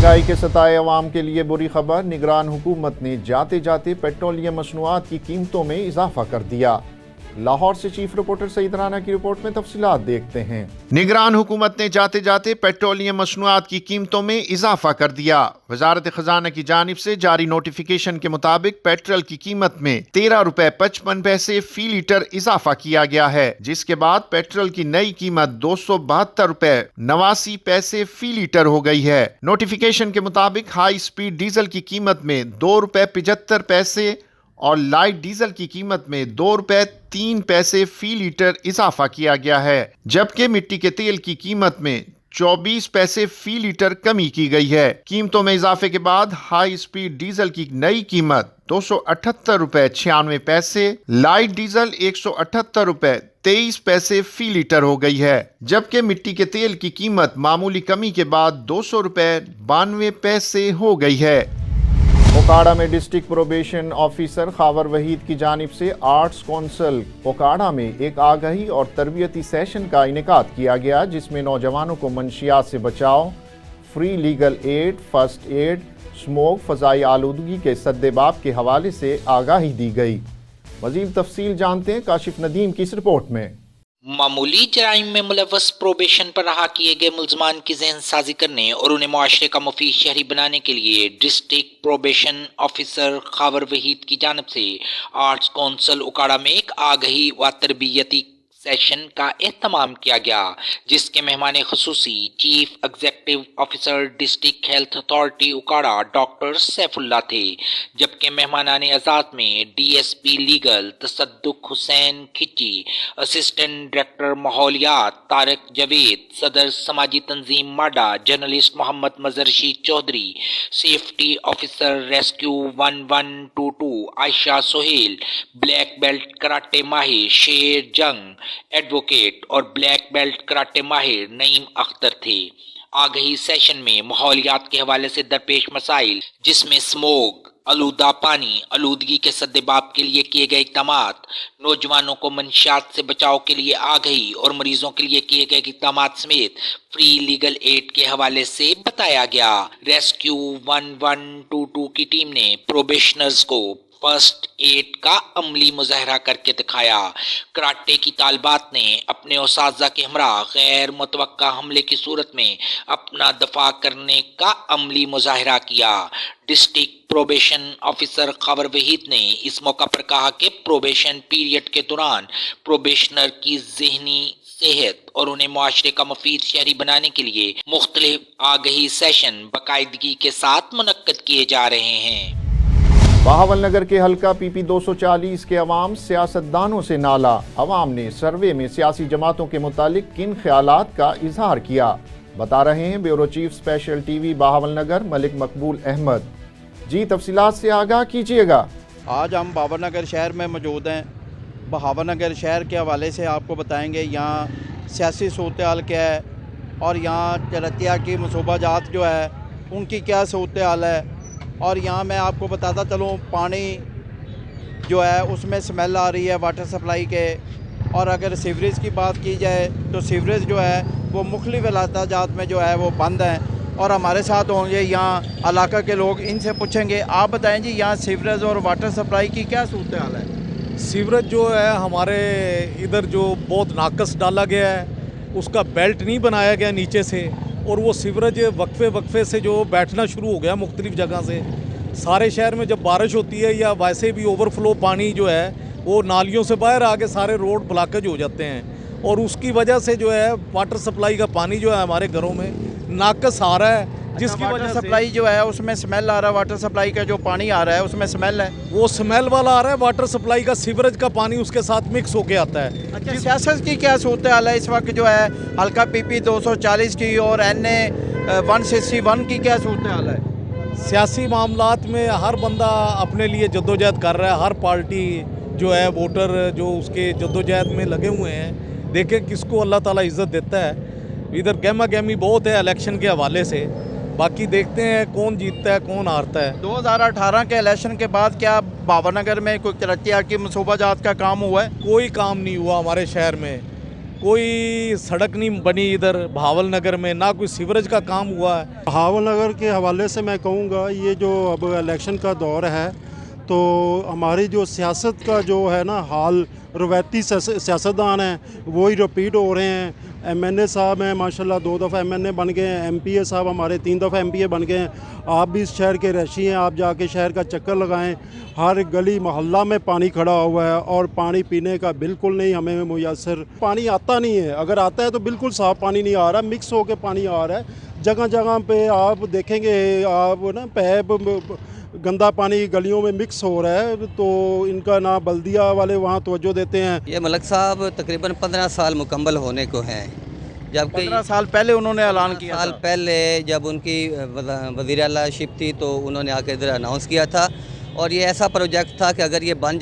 महंगाई के सताए अवाम के लिए बुरी खबर, निगरान हुकूमत ने जाते जाते पेट्रोलियम मसनूआत की कीमतों में इजाफा कर दिया। लाहौर से चीफ रिपोर्टर सईद राना की रिपोर्ट में तफसीलात देखते हैं। निगरान हुकूमत ने जाते जाते पेट्रोलियम मसनूआत की कीमतों में इजाफा कर दिया। वजारत खजाना की जानिब से जारी नोटिफिकेशन के मुताबिक पेट्रोल की कीमत में 13 रुपए 55 पैसे फी लीटर इजाफा किया गया है, जिसके बाद पेट्रोल की नई कीमत 272 रुपए 89 पैसे फी लीटर हो गई है। नोटिफिकेशन के मुताबिक हाई स्पीड डीजल की कीमत में 2 रुपए 75 पैसे और लाइट डीजल की कीमत में 2 रुपए 3 पैसे फी लीटर इजाफा किया गया है, जबकि मिट्टी के तेल की कीमत में 24 पैसे फी लीटर कमी की गई है। कीमतों में इजाफे के बाद हाई स्पीड डीजल की नई कीमत 278 रुपए 96 पैसे, लाइट डीजल 178 रुपए 23 पैसे फी लीटर हो गई है, जबकि मिट्टी के तेल की कीमत मामूली कमी के बाद 200 रुपए 92 पैसे हो गई है। ओकाड़ा में district probation officer Khawar Waheed की जानिब से आर्ट्स कौंसिल ओकाड़ा में एक आगाही और तरबियती सेशन का इनेकाद किया गया, जिसमें नौजवानों को मंशियात से बचाव, free legal aid, first aid, smoke, फ़ज़ाई आलूदगी के सद्देबाब के हवाले से आगाही दी गई। मज़ीद तफसील जानते हैं काशिफ नदीम की इस रिपोर्ट में। मामूली जराइम में मुलव्वस प्रोबेशन पर रहा किए गए मुल्ज़मान की ज़हन साजी करने और उन्हें मुआशरे का मुफीद शहरी बनाने के लिए district probation officer Khawar Waheed की जानिब से आर्ट्स कौंसिल उकाड़ा में एक आगही व तरबियती सेशन का एहतमाम किया गया, जिसके मेहमान खुसूसी chief executive officer district health authority Okara doctor Saifullah थे, जबकि मेहमानाने आज़ाद में DSP legal Tasadduq Hussain Khichi, assistant director माहौलियात तारिक जावेद, सदर समाजी तंजीम माडा journalist Mohammad Mazhar Rashid Chaudhry, safety officer rescue 1122 Ayesha Sohail, black belt karate माहिर शेर जंग, एडवोकेट और ब्लैक बेल्ट कराटे माहिर नईम अख्तर थे। आगही सेशन में माहौलियात के हवाले से दरपेश मसाइल, जिसमें स्मोक, आलूदा पानी, आलूदगी के सद्देबाब के लिए किए गए इक़दामात, नौजवानों को मंशियात से बचाव के लिए आगही और मरीजों के लिए किए गए इक़दामात समेत फ्री लीगल एड के हवाले से बताया गया। रेस्क्यू 1122 की टीम ने प्रोबेशनर्स को फर्स्ट एड का अमली मुजाहरा करके दिखाया। कराटे की तालिबात ने अपने उस्ताज़ा के हमरा गैर मुतवक्का हमले की सूरत में अपना दफा करने का अमली मुजाहरा किया। District probation officer Khawar Waheed ने इस मौका पर कहा कि प्रोबेशन पीरियड के दौरान प्रोबेशनर की ज़हनी सेहत और उन्हें मुआशरे का मुफीद शहरी बनाने के लिए मुख्तलिफ आगही सेशन बाकायदगी के साथ मुनक्कद किए जा रहे हैं। बहावलनगर के हल्का पीपी 240 के अवाम सियासतदानों से नाला, अवाम ने सर्वे में सियासी जमातों के मुतालिक किन ख्यालात का इजहार किया, बता रहे हैं bureau chief special TV Bahawalnagar Malik मकबूल अहमद। जी तफसीलात से आगाह कीजिएगा। आज हम बहावलनगर शहर में मौजूद हैं। बहावलनगर शहर के हवाले से आपको बताएंगे यहाँ सियासी सूरत हाल क्या है और यहाँ चरतिया की मनसूबाजात जो है उनकी क्या सूरत हाल है। और यहाँ मैं आपको बताता चलूँ, पानी जो है उसमें स्मेल आ रही है वाटर सप्लाई के, और अगर सीवरेज की बात की जाए तो सीवरेज जो है वो मुख्तलिफ इलाकाजात में जो है वो बंद हैं। और हमारे साथ होंगे यहाँ इलाका के लोग, इनसे पूछेंगे। आप बताएं जी, यहाँ सीवरेज और वाटर सप्लाई की क्या सूरत हाल है? सीवरेज जो है हमारे इधर जो बहुत नाकस डाला गया है, उसका बेल्ट नहीं बनाया गया नीचे से, और वो सीवरेज वक्फे से जो बैठना शुरू हो गया मुख्तलिफ जगह से। सारे शहर में जब बारिश होती है या वैसे भी ओवरफ्लो पानी जो है वो नालियों से बाहर आके सारे रोड ब्लॉकेज हो जाते हैं, और उसकी वजह से जो है वाटर सप्लाई का पानी जो है हमारे घरों में नाकस आ रहा है, जिसकी वजह सप्लाई जो है उसमें स्मेल आ रहा है। वाटर सप्लाई का जो पानी आ रहा है उसमें स्मेल है, वो स्मेल वाला आ रहा है। वाटर सप्लाई का सीवरेज का पानी उसके साथ मिक्स होके आता है। अच्छा, सियासत की क्या सूरत हाल है इस वक्त जो है हल्का पीपी 240 की और NA 161 की क्या सूरत हाल है? सियासी मामलात में हर बंदा अपने लिए जद्दोजहद कर रहा है। हर पार्टी जो है वोटर जो उसके जद्दोजहद में लगे हुए हैं। देखें किसको अल्लाह ताला इज़्ज़त देता है। इधर गहमा गहमी बहुत है इलेक्शन के हवाले से, बाकी देखते हैं कौन जीतता है कौन हारता है। 2018 के इलेक्शन के बाद क्या बहावलनगर में कोई तरक्की की मनसूबाजात का काम हुआ है? कोई काम नहीं हुआ हमारे शहर में। कोई सड़क नहीं बनी इधर बहावल नगर में, ना कोई सीवरेज का काम हुआ है। बहावल नगर के हवाले से मैं कहूँगा ये जो अब इलेक्शन का दौर है तो हमारी जो सियासत का जो है ना हाल, रवायती सियासतदान हैं वही रिपीट हो रहे हैं। एमएनए साहब हैं माशाल्लाह 2 दफ़ा एमएनए बन गए हैं, एमपीए साहब हमारे 3 दफ़ा एमपीए बन गए हैं। आप भी इस शहर के रशी हैं, आप जाके शहर का चक्कर लगाएं, हर गली मोहल्ला में पानी खड़ा हुआ है और पानी पीने का बिल्कुल नहीं हमें मुयस्सर। पानी आता नहीं है, अगर आता है तो बिल्कुल साफ़ पानी नहीं आ रहा, मिक्स होकर पानी आ रहा है। जगह जगह पे आप देखेंगे आप ना पैप गंदा पानी गलियों में मिक्स हो रहा है, तो इनका ना बल्दिया वाले वहाँ तवज्जो देते हैं। ये मलक साहब तकरीबन 15 साल मुकम्मल होने को हैं, जबकि 15 साल पहले उन्होंने ऐलान किया साल था। पहले जब उनकी वज़ीर आला शिप थी तो उन्होंने आके इधर अनाउंस किया था, और ये ऐसा प्रोजेक्ट था कि अगर ये बन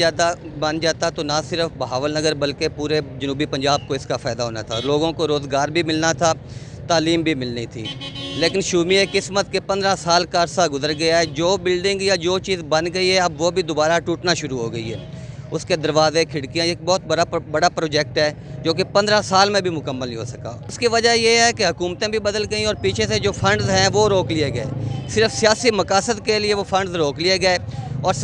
जाता तो ना सिर्फ बहावल नगर बल्कि पूरे जनूबी पंजाब को इसका फ़ायदा होना था, लोगों को रोज़गार भी मिलना था, तालीम भी मिलनी थी। लेकिन शुमिए किस्मत के 15 साल का अरसा गुजर गया है, जो बिल्डिंग या जो चीज़ बन गई है अब वो भी दोबारा टूटना शुरू हो गई है। उसके दरवाजे खिड़कियाँ, एक बहुत बड़ा प्रोजेक्ट है जो कि 15 साल में भी मुकम्मल नहीं हो सका। उसकी वजह यह है कि हुकूमतें भी बदल गई और पीछे से जो फ़ंड्स हैं वो रोक लिए गए, सिर्फ सियासी मकासद के लिए वो फ़ंड्स रोक लिए गए और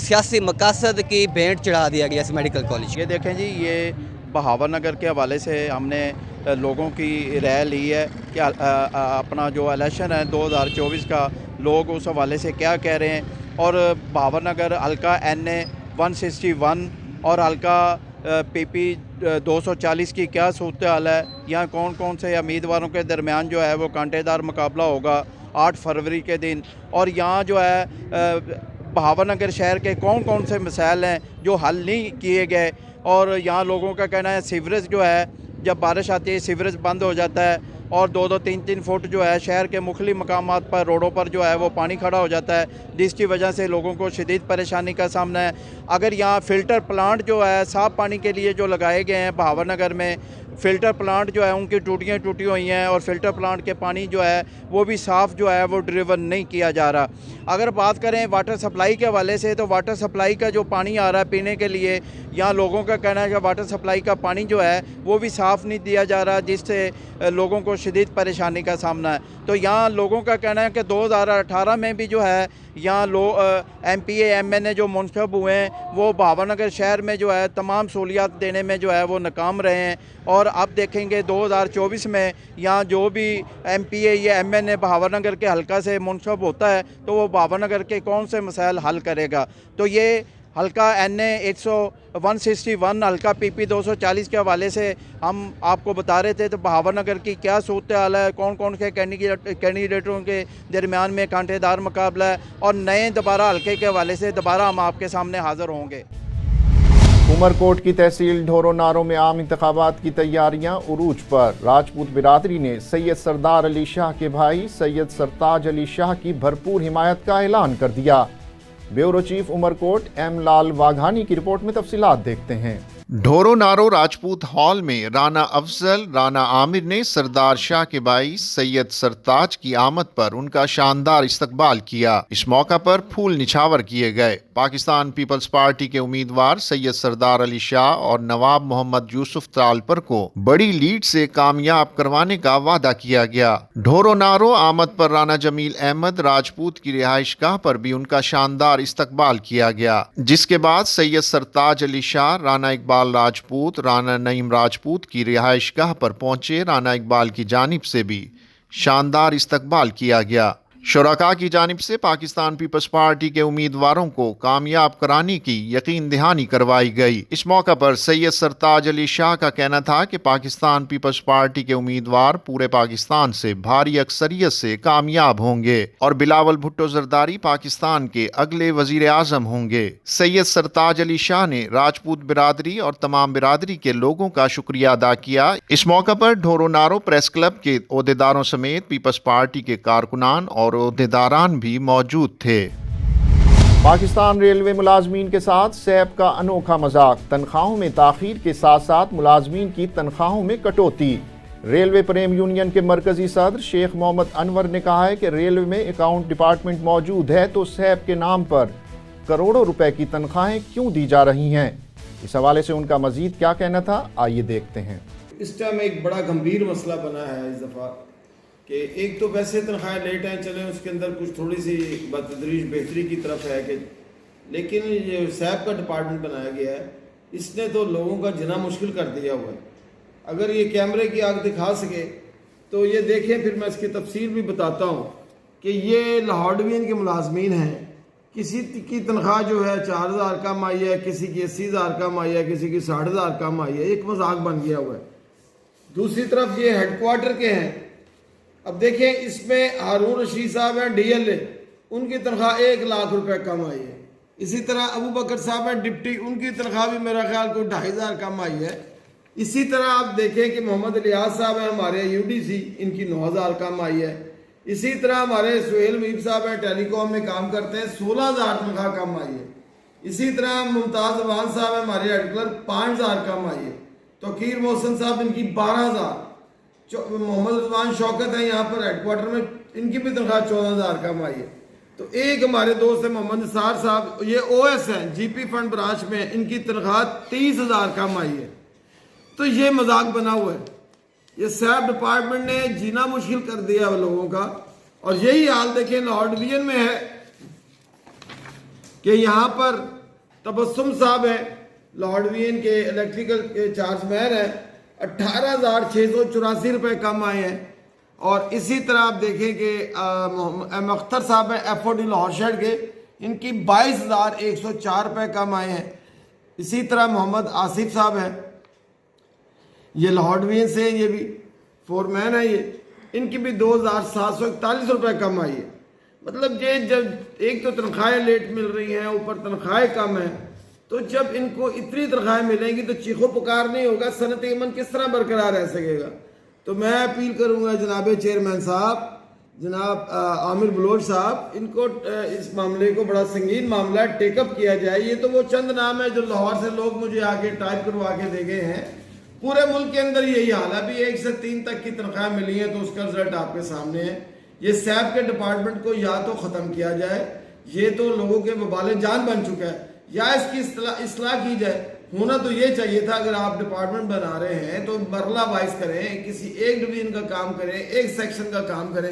सियासी मकासद की भेंट चढ़ा दिया गया इस मेडिकल कॉलेज। ये देखें जी, ये बहावल नगर के हवाले से हमने लोगों की राय ली है कि अपना जो इलेक्शन है 2024 का, लोग उस हवाले से क्या कह रहे हैं। और बहावल नगर हल्का NA 161 और हल्का PP 240 की क्या सूरत हाल है, यहाँ कौन कौन से उम्मीदवारों के दरमियान जो है वो कांटेदार मुकाबला होगा 8 फरवरी के दिन। और यहाँ जो है बहावल नगर शहर के कौन कौन से मसाइल हैं जो हल नहीं किए गए। और यहाँ लोगों का कहना है सीवरेज जो है, जब बारिश आती है सीवरेज बंद हो जाता है और 2-2, 3-3 फुट जो है शहर के मुख्तलिफ मकामात पर, रोडों पर जो है वो पानी खड़ा हो जाता है, जिसकी वजह से लोगों को शदीद परेशानी का सामना है। अगर यहाँ फ़िल्टर प्लांट जो है साफ़ पानी के लिए जो लगाए गए हैं बहावल नगर में, फ़िल्टर प्लांट जो है उनकी टूटियाँ टूटी हुई हैं और फ़िल्टर प्लांट के पानी जो है वो भी साफ़ जो है वो डिलीवर नहीं किया जा रहा। अगर बात करें वाटर सप्लाई के हवाले से, तो वाटर सप्लाई का जो पानी आ रहा है पीने के लिए, यहाँ लोगों का कहना है कि वाटर सप्लाई का पानी जो है वो भी साफ़ नहीं दिया जा रहा, जिससे लोगों को शदीद परेशानी का सामना है। तो यहाँ लोगों का कहना है कि 2018 में भी जो है यहाँ MPA MNA जो मुंतखब हुए हैं वो बहावल नगर शहर में जो है तमाम सहूलियात देने में जो है वो नाकाम रहे हैं। और अब देखेंगे 2024 में यहाँ जो भी MPA या MNA बहावल नगर के हल्का से मुंतखब होता है तो वो बहावल नगर के कौन से मसाइल हल करेगा। तो ये हल्का NA 161 हल्का PP 240 के हवाले से हम आपको बता रहे थे। तो बहावल नगर की क्या सूरत हाल है, कौन कौन से कैंडिडेटों के दरमियान में कांटेदार मुकाबला है, और नए दोबारा हल्के के हवाले से दोबारा हम आपके सामने हाज़िर होंगे। उमरकोट की तहसील ढोरो नारो में आम इंतखाबात की तैयारियां उरूज पर। राजपूत बिरादरी ने सैयद सरदार अली शाह के भाई सैयद सरताज अली शाह की भरपूर हिमायत का ऐलान कर दिया। ब्यूरो चीफ उमरकोट M लाल वाघानी की रिपोर्ट में तफसीलात देखते हैं। ढोरो नारो राजपूत हॉल में राना अफजल राना आमिर ने सरदार शाह के भाई सैयद सरताज की आमद पर उनका शानदार इस्तकबाल किया। इस मौका पर फूल निछावर किए गए। पाकिस्तान पीपल्स पार्टी के उम्मीदवार सैयद सरदार अली शाह और नवाब मोहम्मद यूसुफ तालपर को बड़ी लीड से कामयाब करवाने का वादा किया गया। ढोरो नारो आमद पर राना जमील अहमद राजपूत की रिहाइश गाह पर भी उनका शानदार इस्तकबाल किया गया, जिसके बाद सैयद सरताज अली शाह राना इकबाल राजपूत राना नईम राजपूत की रिहाइश गाह पर पहुंचे। राना इकबाल की जानिब से भी शानदार इस्तकबाल किया गया। शुरका की जानिब से पाकिस्तान पीपल्स पार्टी के उम्मीदवारों को कामयाब कराने की यकीन दहानी करवाई गई। इस मौका पर सैयद सरताज अली शाह का कहना था कि पाकिस्तान पीपल्स पार्टी के उम्मीदवार पूरे पाकिस्तान से भारी अक्सरियत से कामयाब होंगे और बिलावल भुट्टो जरदारी पाकिस्तान के अगले वजीर आजम होंगे। सैयद सरताज अली शाह ने राजपूत बिरादरी और तमाम बिरादरी के लोगों का शुक्रिया अदा किया। इस मौका पर ढोरो नारो प्रेस क्लब के ओहदेदारों समेत पीपल्स पार्टी के कारकुनान और ओहदेदारान भी मौजूद थे। पाकिस्तान रेलवे मुलाजमीन के साथ सैप का अनोखा मजाक। तनख्वाहों में ताखीर के साथ साथ मुलाजमीन की तनख्वाहों में कटौती। रेलवे प्रेम यूनियन के मरकजी सदर शेख मोहम्मद अनवर ने कहा है कि रेलवे में अकाउंट डिपार्टमेंट मौजूद है तो सैप के नाम पर करोड़ों रुपए की तनख्वाहें क्यों दी जा रही हैं। इस हवाले से उनका मजीद क्या कहना था, आइए देखते हैं। اس ٹائم ایک بڑا گمبھیر مسئلہ بنا ہے اس دفعہ کہ ایک تو ویسے تنخواہیں لیٹ ہیں، چلیں اس کے اندر کچھ تھوڑی سی بتدریج بہتری کی طرف ہے کہ، لیکن یہ سیب کا ڈپارٹمنٹ بنایا گیا ہے، اس نے تو لوگوں کا جنا مشکل کر دیا ہوا ہے۔ اگر یہ کیمرے کی آنکھ دکھا سکے تو یہ دیکھیں، پھر میں اس کی تفصیل بھی بتاتا ہوں کہ یہ لاہور ڈویژن کے ملازمین ہیں، کسی کی تنخواہ جو ہے 4,000 کم آئی ہے، کسی کی 80,000 کم آئی ہے، کسی کی 60,000 کم آئی ہے، ایک مذاق بن گیا ہوا ہے۔ دوسری طرف یہ ہیڈ کوارٹر کے ہیں، اب دیکھیں اس میں ہارون رشید صاحب ہیں ڈی ایل اے، ان کی تنخواہ 1,00,000 روپے کم آئی ہے۔ اسی طرح ابو بکر صاحب ہیں ڈپٹی، ان کی تنخواہ بھی میرا خیال کو 2,500 کم آئی ہے۔ اسی طرح آپ دیکھیں کہ محمد الیاس صاحب ہیں ہمارے یو ڈی سی، ان کی 9,000 کم آئی ہے۔ اسی طرح ہمارے سہیل ویب صاحب ہیں ٹیلی کام میں کام کرتے ہیں، 16,000 تنخواہ کم آئی ہے۔ اسی طرح ممتاز امان صاحب ہیں ہمارے ہیڈ کلرک، 5,000 کم آئی ہے۔ توقیر محسن صاحب ان کی 12,000۔ محمد رضوان شوکت ہیں یہاں پر ہیڈ کوارٹر میں، ان کی بھی تنخواہ 14,000 کم آئی ہے۔ تو ایک ہمارے دوست ہیں محمد نثار صاحب، یہ او ایس ہیں جی پی فنڈ برانچ میں، ان کی تنخواہ 30,000 کم آئی ہے۔ تو یہ مذاق بنا ہوا ہے، یہ سیب ڈپارٹمنٹ نے جینا مشکل کر دیا لوگوں کا۔ اور یہی حال دیکھیں لاہور ڈویژن میں ہے کہ یہاں پر تبسم صاحب ہیں لاہور ڈویژن کے الیکٹریکل کے چارج مین ہیں، 18,684 روپے کم آئے ہیں۔ اور اسی طرح آپ دیکھیں کہ ایم اختر صاحب ہیں ایف او ڈی لاہور شہر کے، ان کی 22,104 روپے کم آئے ہیں۔ اسی طرح محمد آصف صاحب ہیں، یہ لاہور ڈویژن سے ہیں، یہ بھی فور مین ہے، یہ ان کی بھی 2,741 روپے کم آئی ہے۔ مطلب یہ جب ایک تو تنخواہیں لیٹ مل رہی ہیں، اوپر تنخواہیں کم ہیں، تو جب ان کو اتنی تنخواہیں ملیں گی تو چیخو پکار نہیں ہوگا، صنعت امن کس طرح برقرار رہ سکے گا؟ تو میں اپیل کروں گا جناب چیئرمین صاحب، جناب عامر بلوچ صاحب، ان کو اس معاملے کو بڑا سنگین معاملہ ٹیک اپ کیا جائے۔ یہ تو وہ چند نام ہے جو لاہور سے لوگ مجھے آگے ٹائپ کروا کے دے گئے ہیں، پورے ملک کے اندر یہی حال ہے۔ ابھی 1 سے 3 تک کی تنخواہیں ملی ہیں تو اس کا رزلٹ آپ کے سامنے ہے۔ یہ سیب کے ڈپارٹمنٹ کو یا تو ختم کیا جائے، یہ تو لوگوں کے وبال جان بن چکا ہے، یا اس کی اصلاح کی جائے۔ ہونا تو یہ چاہیے تھا اگر آپ ڈپارٹمنٹ بنا رہے ہیں تو مرلہ وائز کریں، کسی ایک ڈویژن کا کام کریں، ایک سیکشن کا کام کریں۔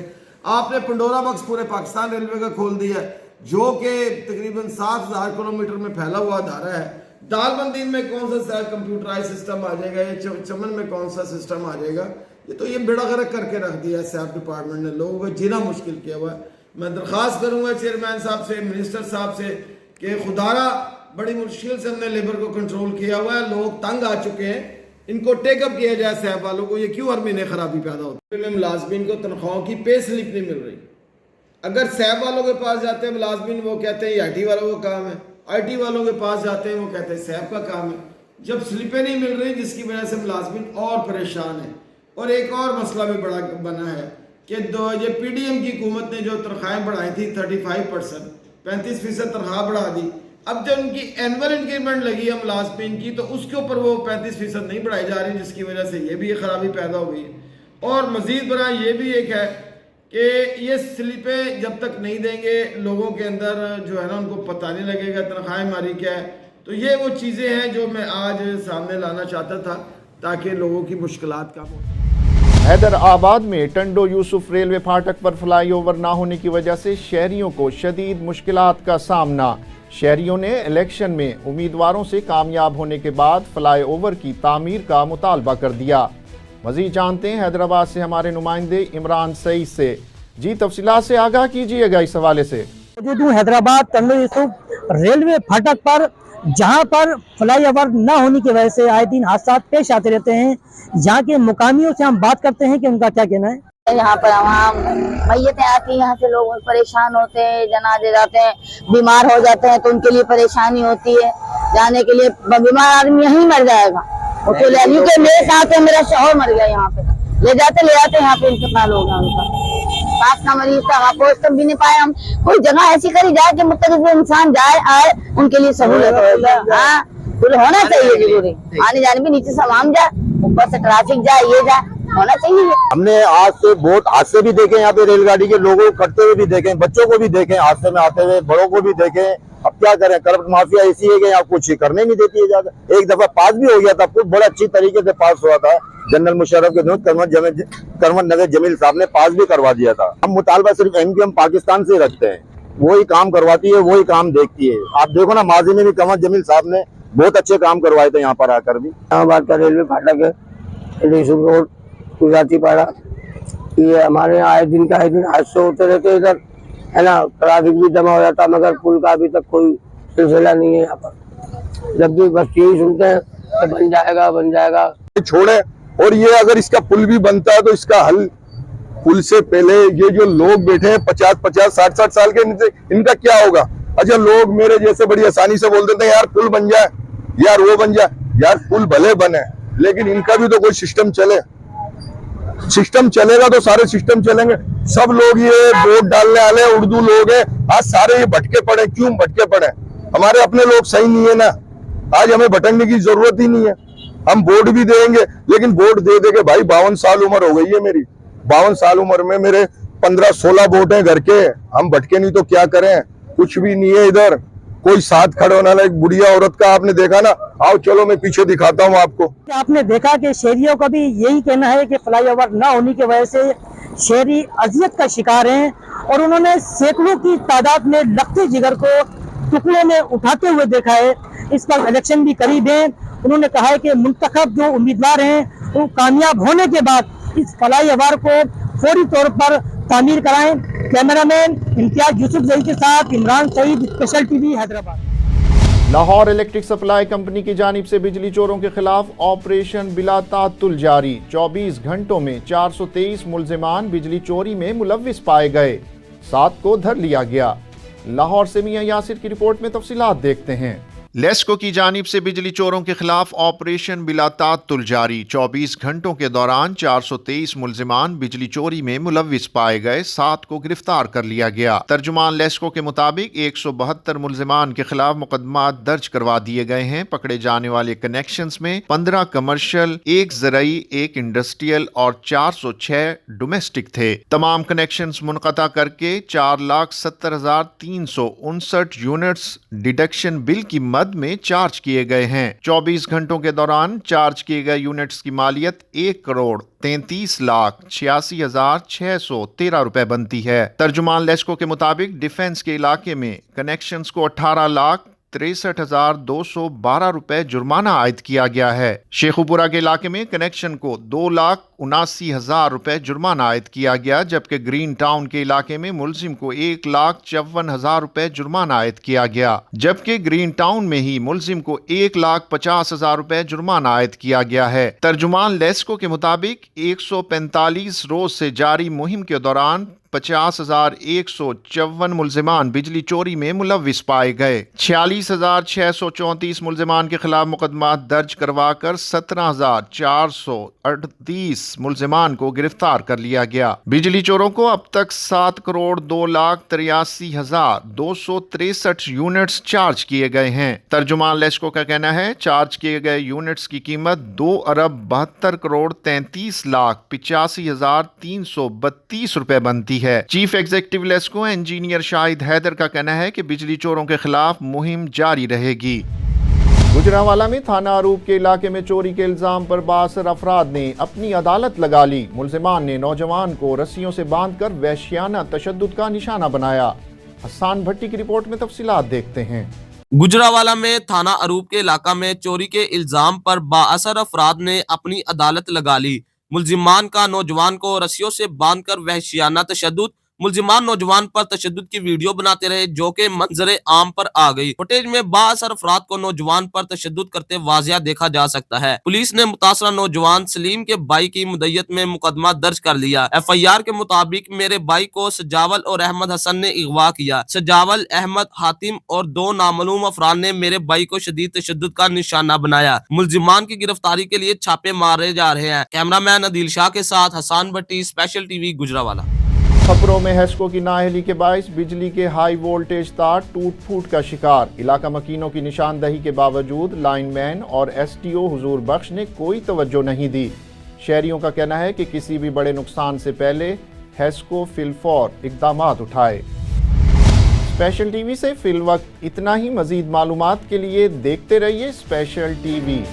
آپ نے پنڈورا باکس پورے پاکستان ریلوے کا کھول دیا ہے، جو کہ تقریباً 7,000 کلومیٹر میں پھیلا ہوا ادارہ ہے۔ دال بندین میں کون سا کمپیوٹرائز سسٹم آ جائے گا، یا چمن میں کون سا سسٹم آ جائے گا؟ یہ تو یہ بیڑا غرق کر کے رکھ دیا ہے سیب ڈپارٹمنٹ نے، لوگوں کو جینا مشکل کیا ہوا ہے۔ میں درخواست کروں گا چیئرمین صاحب سے، منسٹر صاحب سے کہ خدارہ بڑی مشکل سے ہم نے لیبر کو کنٹرول کیا ہوا ہے، لوگ تنگ آ چکے ہیں، ان کو ٹیک اپ کیا جائے سیب والوں کو۔ یہ کیوں ہر مہینے خرابی پیدا ہوتی ہے؟ ملازمین کو تنخواہوں کی پے سلپ نہیں مل رہی۔ اگر سیب والوں کے پاس جاتے ہیں ملازمین، وہ کہتے ہیں یہ آئی ٹی والوں کا کام ہے، آئی ٹی والوں کے پاس جاتے ہیں وہ کہتے ہیں سیب کا کام ہے۔ جب سلپیں نہیں مل رہی جس کی وجہ سے ملازمین اور پریشان ہیں۔ اور ایک اور مسئلہ بھی بڑا بنا ہے کہ یہ پی ڈی ایم کی حکومت نے جو تنخواہیں بڑھائی تھی 35%، 35% تنخواہ بڑھا دی۔ اب جب ان کی اینول انکریمنٹ لگی ہے ملازمین کی تو اس کے اوپر وہ 35% نہیں بڑھائی جا رہی، جس کی وجہ سے یہ بھی ایک خرابی پیدا ہو گئی ہے۔ اور مزید برآں یہ بھی ایک ہے کہ یہ سلپیں جب تک نہیں دیں گے لوگوں کے اندر جو ہے نا ان کو پتہ نہیں لگے گا تنخواہیں ہماری کیا ہے۔ تو یہ وہ چیزیں ہیں جو میں آج سامنے لانا چاہتا تھا تاکہ لوگوں کی مشکلات کم ہو۔ حیدرآباد میں ٹنڈو یوسف ریلوے پھاٹک پر فلائی اوور نہ ہونے کی وجہ سے شہریوں کو شدید مشکلات کا سامنا۔ شہریوں نے الیکشن میں امیدواروں سے کامیاب ہونے کے بعد فلائی اوور کی تعمیر کا مطالبہ کر دیا۔ مزید جانتے ہیں حیدرآباد سے ہمارے نمائندے عمران سعید سے۔ جی تفصیلات سے آگاہ کیجیے گا اس حوالے سے۔ موجود ہوں حیدرآباد ٹنڈو یوسف ریلوے پھاٹک پر، جہاں پر فلائی اوور نہ ہونے کی وجہ سے آئے دن حادثات پیش آتے رہتے ہیں۔ یہاں کے مقامیوں سے ہم بات کرتے ہیں کہ ان کا کیا کہنا ہے۔ یہاں پر عوام میتیں آتی ہیں، یہاں سے لوگ پریشان ہوتے ہیں، جنازے جاتے ہیں، بیمار ہو جاتے ہیں تو ان کے لیے پریشانی ہوتی ہے جانے کے لیے۔ بیمار آدمی یہیں مر جائے گا، کیونکہ میرے ساتھ میرا شوہر مر گیا، یہاں پہ لے جاتے یہاں پہ انتقال ہوگا ان کا۔ پاس کا مریض تھا، وہاں پہنچ بھی نہیں پائے ہم۔ کوئی جگہ ایسی کری جائے کہ مختلف انسان جائے آئے ان کے لیے سہولت ہو۔ ہاں ہونا چاہیے ضروری، آنے جانے بھی، نیچے سے عوام جائے، اوپر سے ٹریفک جائے، یہ جائے، ہونا چاہیے۔ ہم نے آج سے بہت حادثے بھی دیکھے یہاں پہ، ریل گاڑی کے لوگوں کو کرتے ہوئے بھی دیکھیں، بچوں کو بھی دیکھیں حادثے میں آتے ہوئے، بڑوں کو بھی دیکھیں۔ اب کیا کریں، کرپٹ مافیا ایسی ہے کہ آپ کچھ کرنے نہیں دیتی ہے۔ ایک دفعہ پاس بھی ہو گیا تھا، بڑا اچھی طریقے سے پاس ہوا تھا، जनरल मुशर्रफ के दिनों करमत नगर जमील साहब ने पास भी करवा दिया था। हम मुतालबा सिर्फ एमक्यूएम पाकिस्तान से रखते हैं, वही काम करवाती है, वही काम देखती है। आप देखो ना, माजी में भी करमत जमील साहब ने बहुत अच्छे काम करवाए थे यहाँ पर आकर भी। बात का रेलवे फाटक है, रोड गुजराती पाड़ा, ये हमारे यहाँ आए दिन हादसे होते रहते इधर, है ना। ट्रैफिक भी जमा हो जाता, मगर पुल का अभी तक कोई सिलसिला नहीं है यहाँ पर। जब भी बस यही सुनते हैं कि बन जाएगा बन जाएगा, छोड़े। और ये अगर इसका पुल भी बनता है तो इसका हल पुल से पहले ये जो लोग बैठे हैं 50-50, 60-60 साल के, इनका क्या होगा? अच्छा, लोग मेरे जैसे बड़ी आसानी से बोल देते हैं यार पुल बन जाए, यार वो बन जाए। यार पुल भले बने, लेकिन इनका भी तो कोई सिस्टम चले। सिस्टम चलेगा तो सारे सिस्टम चलेंगे। सब लोग ये वोट डालने वाले उर्दू लोग हैं, आज सारे ये भटके पड़े। क्यों भटके पड़े? हमारे अपने लोग सही नहीं है ना। आज हमें भटकने की जरूरत ही नहीं है। हम वोट भी देंगे, लेकिन वोट दे दे के भाई 52 साल उम्र हो गई है मेरी। 52 साल उम्र में मेरे 15-16 वोट हैं घर के। हम भटके नहीं तो क्या करें? कुछ भी नहीं है इधर। कोई साथ खड़े होने वाला, एक बुढ़िया औरत का आपने देखा ना? आओ चलो मैं पीछे दिखाता हूँ आपको। आपने देखा कि शहरियों का भी यही कहना है कि फ्लाईओवर न होने की वजह से शहरी अजियत का शिकार हैं, और उन्होंने सैकड़ों की तादाद में लगते जिगर को टुकड़े में उठाते हुए देखा है। इस पर इलेक्शन भी करीब है। उन्होंने कहा है कि मुंतखब जो उम्मीदवार हैं वो कामयाब होने के बाद इस फ्लाईओवर को फौरी तौर पर तामीर कराएं। कैमरामैन इम्तियाज यूसुफ जई के साथ Imran Saeed, special TV, Hyderabad. Lahore electric supply company की जानिब से बिजली चोरों के खिलाफ ऑपरेशन बिला ताअत्तुल जारी। 24 घंटों में 423 मुल्जिमान बिजली चोरी में मुलव्विस पाए गए, 7 को धर लिया गया। लाहौर से मियां यासिर की रिपोर्ट में तफसीलात देखते हैं। लेस्को की जानिब से बिजली चोरों के खिलाफ ऑपरेशन बिला ताअत्तुल जारी। 24 घंटों के दौरान 423 मुल्जिमान बिजली चोरी में मुलव्विस पाए गए, 7 को गिरफ्तार कर लिया गया। तर्जुमान लेस्को के मुताबिक 172 मुल्जिमान के खिलाफ मुकदमा दर्ज करवा दिए गए हैं। पकड़े जाने वाले कनेक्शंस में 15 कमर्शियल, 1 ज़रई, 1 इंडस्ट्रियल और 406 डोमेस्टिक थे। तमाम कनेक्शंस मुनक़ता करके 4,70,359 यूनिट्स डिडक्शन बिल की मद में चार्ज किए गए हैं। 24 घंटों के दौरान चार्ज किए गए यूनिट्स की मालियत 1,33,86,613 रुपए बनती है। तर्जुमान लेस्को के मुताबिक डिफेंस के इलाके में कनेक्शंस को 18,63,212 रुपए जुर्माना आयद किया गया है। शेखुपुरा के इलाके में कनेक्शन को 2,79,000 रुपए जुर्माना आयद किया गया, जबकि ग्रीन टाउन के इलाके में मुलजिम को 1,54,000 रुपए जुर्माना आयद किया गया, जबकि ग्रीन टाउन में ही मुलजिम को 1,50,000 रुपए जुर्माना आयद किया गया है। तर्जुमान लेस्को के मुताबिक 145 रोज से जारी मुहिम के दौरान 50,154 मुल्जिमान बिजली चोरी में मुलव्विस पाए गए। 46,634 मुल्जिमान के खिलाफ मुकदमा दर्ज करवाकर 17,438 मुल्जिमान को गिरफ्तार कर लिया गया। बिजली चोरों को अब तक 7,82,263 यूनिट्स चार्ज किए गए हैं। तर्जुमान लेस्को का कहना है चार्ज किए गए यूनिट्स की कीमत 2,72,33,85,332 रुपए बनती है। Chief executive LESCO engineer Shahid Haider का कहना है कि बिजली चोरों के खिलाफ मुहिम जारी रहेगी। गुजरांवाला में थाना अरूब के इलाके में चोरी के इल्जाम पर बासर अफराद ने अपनी अदालत लगा ली। मुल्जिमान ने नौजवान को रस्सियों से बांधकर वहशियाना तशद्दुद का निशाना बनाया। हसन भट्टी की रिपोर्ट में तफसीलात देखते हैं। गुजरांवाला में थाना अरूब के इलाका में चोरी के इल्जाम पर बाअसर अफराद ने अपनी अदालत लगा ली। मुल्जिमान का नौजवान को रस्सियों से बांधकर वहशियाना तशद्दुद। मुल्जिमान नौजवान पर तशद्दुद की वीडियो बनाते रहे, जो कि मंजरे आम पर आ गई। फुटेज में बाअसर अफराद को नौजवान पर तशद्दुद करते वाजिया देखा जा सकता है। पुलिस ने मुतासरा नौजवान सलीम के भाई की मुद्दत में मुकदमा दर्ज कर लिया। FIR के मुताबिक मेरे भाई को सजावल और अहमद हसन ने अगवा किया। सजावल, अहमद, हातिम और 2 नामालूम अफराद ने मेरे भाई को शदीद तशद्दुद का निशाना बनाया। मुल्जिमान की गिरफ्तारी के लिए छापे मारे जा रहे हैं। कैमरामैन अदील शाह के साथ हसन भट्टी, स्पेशल टीवी, गुजरांवाला। खबरों में हेस्को की नाअहली के बायस बिजली के हाई वोल्टेज तार टूट फूट का शिकार। इलाका मकीनों की निशानदही के बावजूद लाइनमैन और STO हुजूर बख्श ने कोई तवज्जो नहीं दी। शहरियों का कहना है कि किसी भी बड़े नुकसान से पहले हेस्को फिलफौर इक़दामात उठाए। स्पेशल टीवी से फिल वक्त इतना ही। मजीद मालूमात के लिए देखते रहिए स्पेशल टीवी।